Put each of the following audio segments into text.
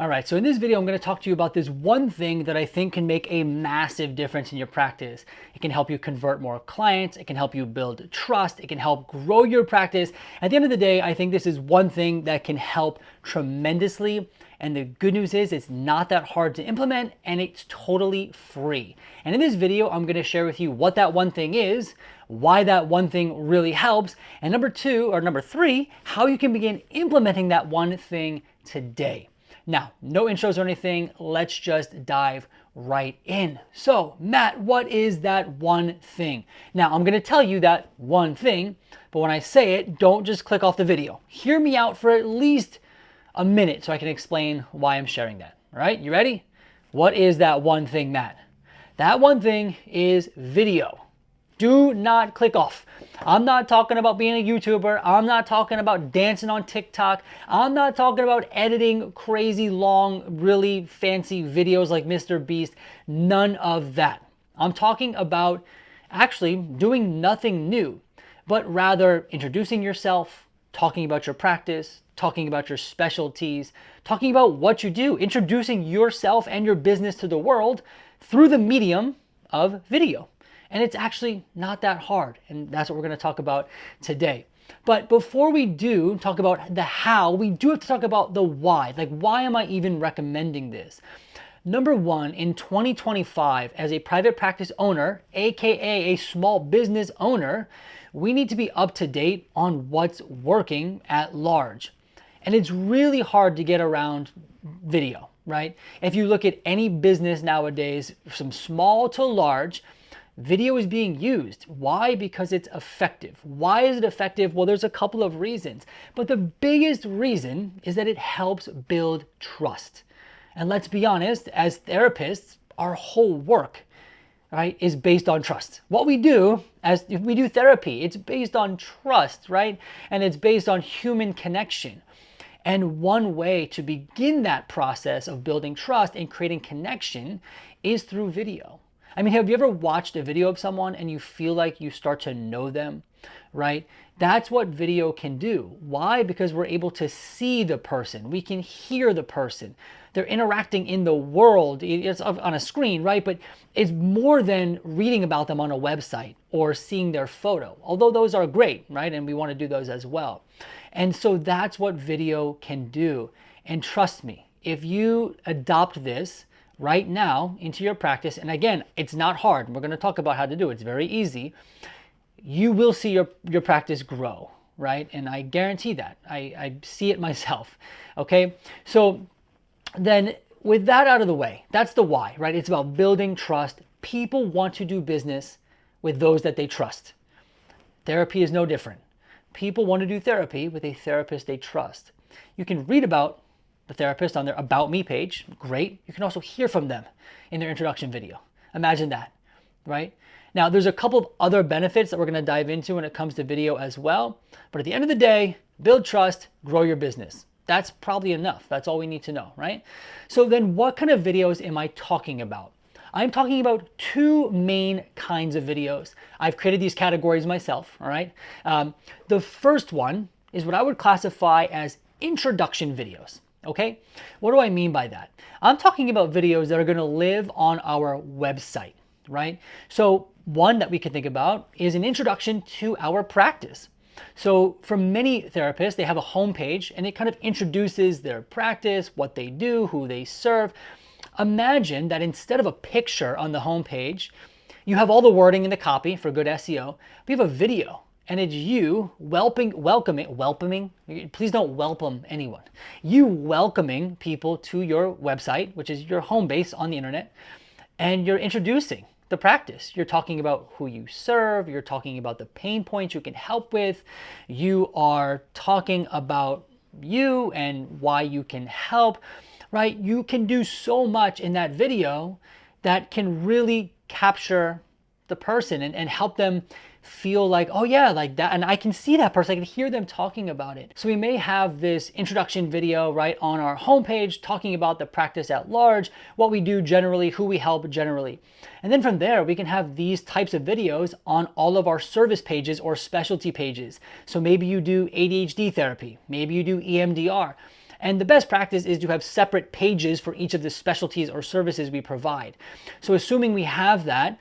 All right, so in this video, I'm going to talk to you about this one thing that I think can make a massive difference in your practice. It can help you convert more clients. It can help you build trust. It can help grow your practice. At the end of the day, I think this is one thing that can help tremendously. And the good news is it's not that hard to implement and it's totally free. And in this video, I'm going to share with you what that one thing is, why that one thing really helps, and number three, how you can begin implementing that one thing today. Now, no intros or anything, let's just dive right in. So, Matt, what is that one thing? Now, I'm gonna tell you that one thing, but when I say it, don't just click off the video. Hear me out for at least a minute so I can explain why I'm sharing that. All right, you ready? What is that one thing, Matt? That one thing is video. Do not click off. I'm not talking about being a YouTuber. I'm not talking about dancing on TikTok. I'm not talking about editing crazy long, really fancy videos like Mr. Beast. None of that. I'm talking about actually doing nothing new, but rather introducing yourself, talking about your practice, talking about your specialties, talking about what you do, introducing yourself and your business to the world through the medium of video. And it's actually not that hard. And that's what we're going to talk about today. But before we do talk about the how, we do have to talk about the why. Like, why am I even recommending this? Number one, in 2025, as a private practice owner, AKA a small business owner, we need to be up to date on what's working at large. And it's really hard to get around video, right? If you look at any business nowadays, from small to large, video is being used. Why? Because it's effective. Why is it effective? Well, there's a couple of reasons, but the biggest reason is that it helps build trust. And let's be honest, as therapists, our whole work, right, is based on trust. What we do as if we do therapy, it's based on trust, right? And it's based on human connection. And one way to begin that process of building trust and creating connection is through video. I mean, have you ever watched a video of someone and you feel like you start to know them, right? That's what video can do. Why? Because we're able to see the person. We can hear the person. They're interacting in the world. It's on a screen, right? But it's more than reading about them on a website or seeing their photo, although those are great, right? And we want to do those as well. And so that's what video can do. And trust me, if you adopt this right now into your practice, and again, it's not hard. We're going to talk about how to do it. It's very easy. You will see your practice grow, right? And I guarantee that. I see it myself, okay? So then with that out of the way, that's the why, right? It's about building trust. People want to do business with those that they trust. Therapy is no different. People want to do therapy with a therapist they trust. You can read about the therapist on their About Me page, great. You can also hear from them in their introduction video. Imagine that, right? Now, there's a couple of other benefits that we're gonna dive into when it comes to video as well. But at the end of the day, build trust, grow your business. That's probably enough. That's all we need to know, right? So then what kind of videos am I talking about? I'm talking about two main kinds of videos. I've created these categories myself, all right? The first one is what I would classify as introduction videos. Okay, what do I mean by that? I'm talking about videos that are going to live on our website, right? So one that we can think about is an introduction to our practice. So for many therapists, they have a homepage and it kind of introduces their practice, what they do, who they serve. Imagine that instead of a picture on the homepage, you have all the wording in the copy for good SEO, but you have a video. And it's you welcoming, please don't welcome anyone. You welcoming people to your website, which is your home base on the internet, and you're introducing the practice. You're talking about who you serve, you're talking about the pain points you can help with, you are talking about you and why you can help, right? You can do so much in that video that can really capture the person and help them feel like, oh yeah, like that. And I can see that person, I can hear them talking about it. So we may have this introduction video right on our homepage talking about the practice at large, what we do generally, who we help generally. And then from there, we can have these types of videos on all of our service pages or specialty pages. So maybe you do ADHD therapy, maybe you do EMDR. And the best practice is to have separate pages for each of the specialties or services we provide. So assuming we have that,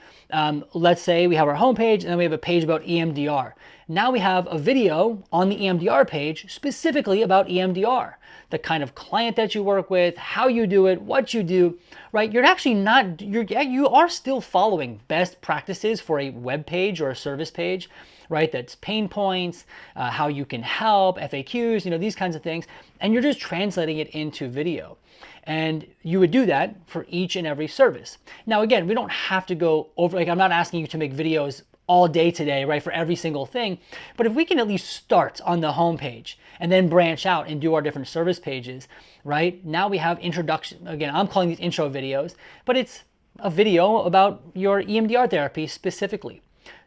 let's say we have our homepage and then we have a page about EMDR. Now we have a video on the EMDR page specifically about EMDR, the kind of client that you work with, how you do it, what you do, right? You're actually not, you are still following best practices for a web page or a service page, right? That's pain points, how you can help, FAQs, these kinds of things. And you're just translating it into video. And you would do that for each and every service. Now, again, we don't have to go over, I'm not asking you to make videos all day today, right, for every single thing. But if we can at least start on the homepage and then branch out and do our different service pages, right? Now we have introduction. Again, I'm calling these intro videos, but it's a video about your EMDR therapy specifically.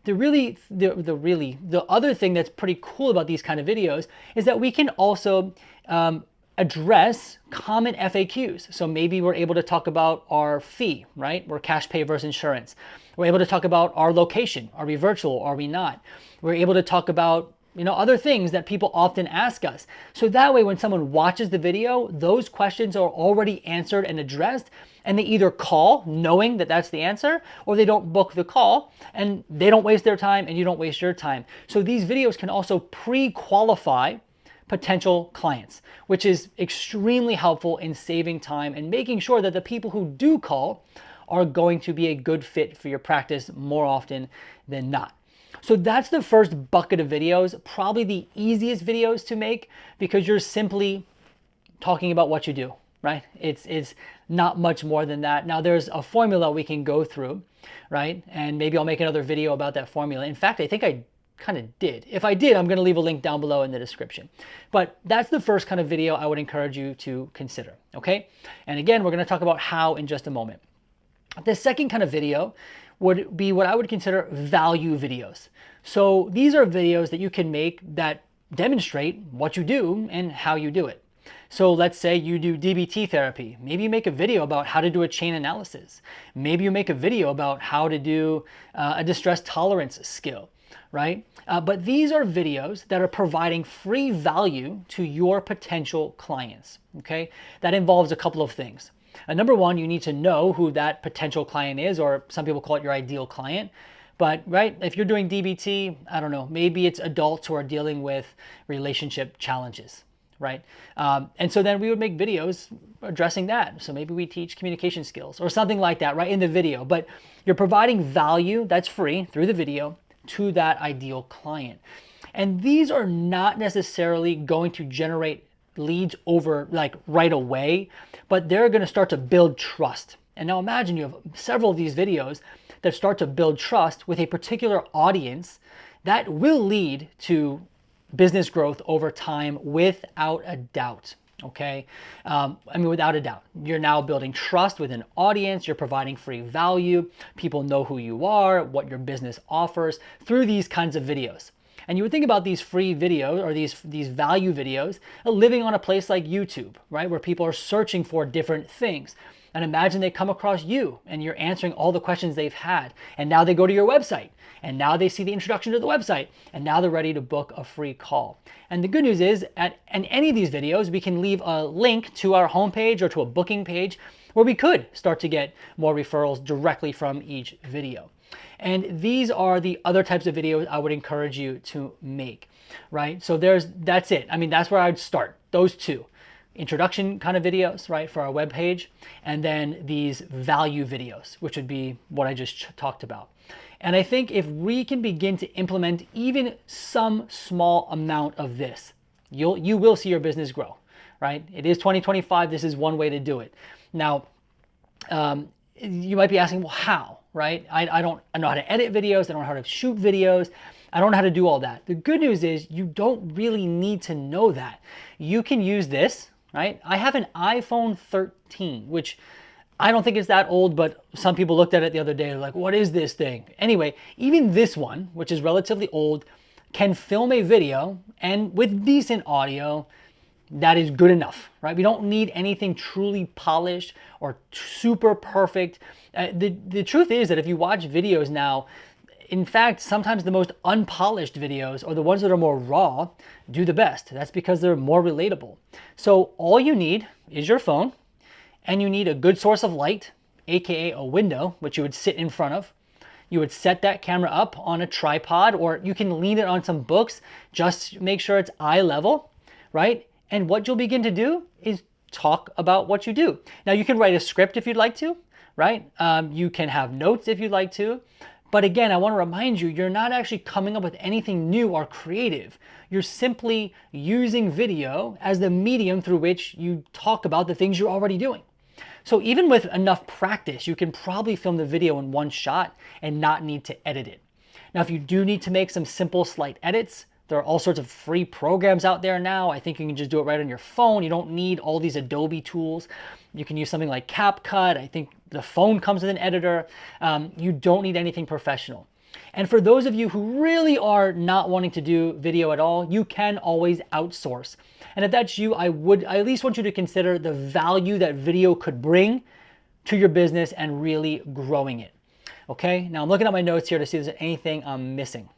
The other thing that's pretty cool about these kind of videos is that we can also address common FAQs. So maybe we're able to talk about our fee, right? We're cash pay versus insurance. We're able to talk about our location. Are we virtual? Are we not? We're able to talk about other things that people often ask us. So that way, when someone watches the video, those questions are already answered and addressed, and they either call knowing that that's the answer, or they don't book the call and they don't waste their time and you don't waste your time. So these videos can also pre-qualify potential clients, which is extremely helpful in saving time and making sure that the people who do call are going to be a good fit for your practice more often than not. So that's the first bucket of videos, probably the easiest videos to make because you're simply talking about what you do, right? It's not much more than that. Now there's a formula we can go through, right? And maybe I'll make another video about that formula. In fact, I think I kind of did. If I did, I'm going to leave a link down below in the description. But that's the first kind of video I would encourage you to consider, okay? And again, we're going to talk about how in just a moment. The second kind of video would be what I would consider value videos. So these are videos that you can make that demonstrate what you do and how you do it. So let's say you do DBT therapy. Maybe you make a video about how to do a chain analysis. Maybe you make a video about how to do a distress tolerance skill, right? But these are videos that are providing free value to your potential clients, okay? That involves a couple of things. Number one, you need to know who that potential client is, or some people call it your ideal client. But right, if you're doing DBT, I don't know, maybe it's adults who are dealing with relationship challenges, right? And so then we would make videos addressing that. So maybe we teach communication skills or something like that, right, in the video. But you're providing value that's free through the video to that ideal client. And these are not necessarily going to generate leads over like right away, but they're going to start to build trust. And now imagine you have several of these videos that start to build trust with a particular audience that will lead to business growth over time without a doubt. Okay. Without a doubt, you're now building trust with an audience. You're providing free value. People know who you are, what your business offers through these kinds of videos. And you would think about these free videos or these value videos living on a place like YouTube, right? Where people are searching for different things. And imagine they come across you and you're answering all the questions they've had. And now they go to your website and now they see the introduction to the website and now they're ready to book a free call. And the good news is in any of these videos, we can leave a link to our homepage or to a booking page where we could start to get more referrals directly from each video. And these are the other types of videos I would encourage you to make, right? So that's it. That's where I'd start, those two. Introduction kind of videos, right, for our webpage, and then these value videos, which would be what I just talked about. And I think if we can begin to implement even some small amount of this, you will see your business grow, right? It is 2025. This is one way to do it. Now, you might be asking, well, how? Right? I don't know how to edit videos. I don't know how to shoot videos. I don't know how to do all that. The good news is you don't really need to know that. You can use this, right? I have an iPhone 13, which I don't think it's that old, but some people looked at it the other day. They're like, what is this thing? Anyway, even this one, which is relatively old, can film a video and with decent audio, that is good enough, right? We don't need anything truly polished or super perfect. The truth is that if you watch videos now, in fact, sometimes the most unpolished videos, or the ones that are more raw, do the best. That's because they're more relatable. So all you need is your phone, and you need a good source of light, aka a window, which you would sit in front of. You would set that camera up on a tripod, or you can lean it on some books. Just make sure it's eye level, right? And what you'll begin to do is talk about what you do. Now, you can write a script if you'd like to, right? You can have notes if you'd like to. But again, I want to remind you, you're not actually coming up with anything new or creative. You're simply using video as the medium through which you talk about the things you're already doing. So even with enough practice, you can probably film the video in one shot and not need to edit it. Now, if you do need to make some simple slight edits, there are all sorts of free programs out there now. I think you can just do it right on your phone. You don't need all these Adobe tools. You can use something like CapCut. I think the phone comes with an editor. You don't need anything professional. And for those of you who really are not wanting to do video at all, you can always outsource. And if that's you, I at least want you to consider the value that video could bring to your business and really growing it. Okay, now I'm looking at my notes here to see if there's anything I'm missing.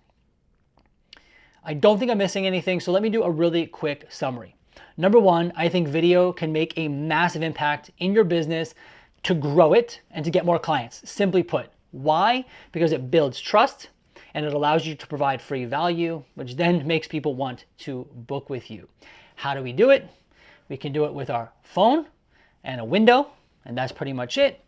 I don't think I'm missing anything, so let me do a really quick summary. Number one, I think video can make a massive impact in your business to grow it and to get more clients. Simply put, why? Because it builds trust and it allows you to provide free value, which then makes people want to book with you. How do we do it? We can do it with our phone and a window, and that's pretty much it.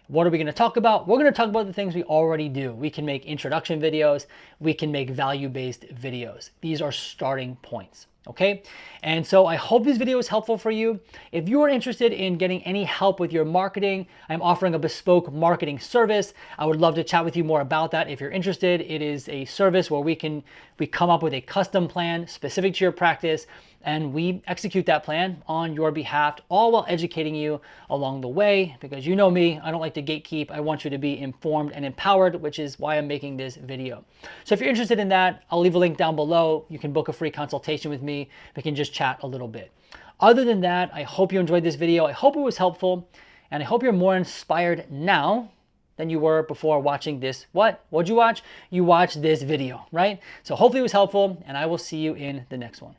What are we going to talk about? We're going to talk about the things we already do. We can make introduction videos. We can make value-based videos. These are starting points. Okay, and so I hope this video is helpful for you. If you are interested in getting any help with your marketing, I'm offering a bespoke marketing service. I would love to chat with you more about that. If you're interested, it is a service where we come up with a custom plan specific to your practice, and we execute that plan on your behalf, all while educating you along the way, because you know me, I don't like to gatekeep. I want you to be informed and empowered, which is why I'm making this video. So if you're interested in that, I'll leave a link down below. You can book a free consultation with me. We can just chat a little bit. Other than that, I hope you enjoyed this video. I hope it was helpful, and I hope you're more inspired now than you were before watching this. What'd you watch? You watched this video, right? So hopefully it was helpful, and I will see you in the next one.